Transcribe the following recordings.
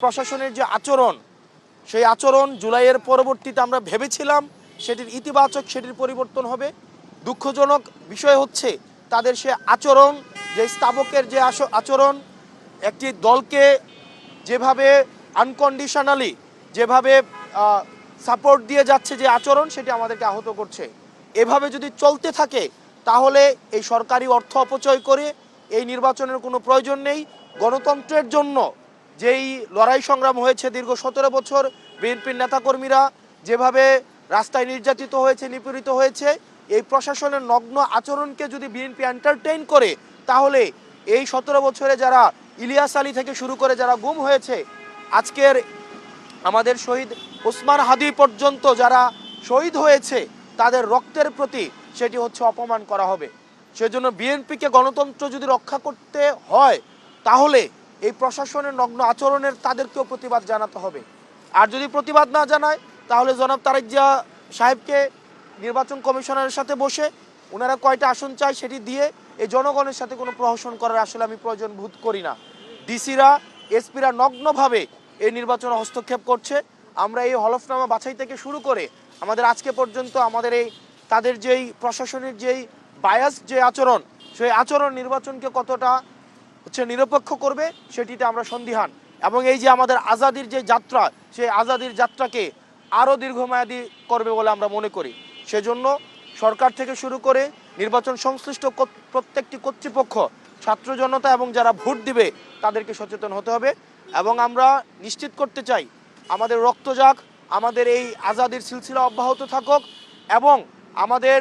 প্রশাসনের যে আচরণ, সেই আচরণ জুলাইয়ের পরবর্তীতে আমরা ভেবেছিলাম সেটির ইতিবাচক, সেটির পরিবর্তন হবে। দুঃখজনক বিষয় হচ্ছে তাদের সে আচরণ, যে স্তাবকের যে আচরণ, একটি দলকে যেভাবে আনকন্ডিশনালি যেভাবে সাপোর্ট দিয়ে যাচ্ছে, যে আচরণ, সেটি আমাদেরকে আহত করছে। এভাবে যদি চলতে থাকে তাহলে এই সরকারি অর্থ অপচয় করে এই নির্বাচনের কোনো প্রয়োজন নেই। গণতন্ত্রের জন্য যেই লড়াই সংগ্রাম হয়েছে দীর্ঘ 17 বছর, বিএনপির নেতাকর্মীরা যেভাবে রাস্তায় নির্যাতিত হয়েছে, নিপীড়িত হয়েছে, এই প্রশাসনের নগ্ন আচরণকে যদি বিএনপি এন্টারটেইন করে তাহলে এই 17 বছরে যারা ইলিয়াস আলী থেকে শুরু করে যারা গুম হয়েছে, আজকের আমাদের শহীদ ওসমান হাদি পর্যন্ত যারা শহীদ হয়েছে, তাদের রক্তের প্রতি সেটি হচ্ছে অপমান করা হবে। সেজন্য বিএনপিকে গণতন্ত্র যদি রক্ষা করতে হয় তাহলে এই প্রশাসনের নগ্ন আচরণের তাদেরকেও প্রতিবাদ জানাতে হবে। আর যদি প্রতিবাদ না জানায় তাহলে জনাব তারেক জিয়া সাহেবকে নির্বাচন কমিশনারের সাথে বসে ওনারা কয়টা আসন চায় সেটি দিয়ে এই জনগণের সাথে কোনো প্রহসন করার আসলে আমি প্রয়োজন বোধ করি না। ডিসিরা, এসপিরা নগ্নভাবে এই নির্বাচনে হস্তক্ষেপ করছে। আমরা এই হলফনামা বাছাই থেকে শুরু করে আমাদের আজকে পর্যন্ত আমাদের এই তাদের যেই প্রশাসনের যেই বায়াস যে আচরণ, সেই আচরণ নির্বাচনকে কতটা নিরপেক্ষ করবে সেটিতে আমরা সন্দিহান। এবং এই যে আমাদের আজাদির যে যাত্রা, সেই আজাদির যাত্রাকে আরও দীর্ঘমেয়াদী করবে বলে আমরা মনে করি। সেজন্য সরকার থেকে শুরু করে নির্বাচন সংশ্লিষ্ট প্রত্যেকটি কর্তৃপক্ষ, ছাত্র জনতা এবং যারা ভোট দিবে তাদেরকে সচেতন হতে হবে। এবং আমরা নিশ্চিত করতে চাই আমাদের রক্ত যাক, আমাদের এই আজাদির সিলসিলা অব্যাহত থাকুক, এবং আমাদের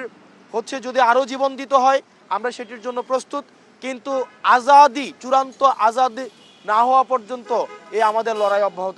যদি আরও জীবন দিতে হয় আমরা সেটির জন্য প্রস্তুত। কিন্তু আজাদি, চূড়ান্ত আজাদি না হওয়া পর্যন্ত এই আমাদের লড়াই অব্যাহত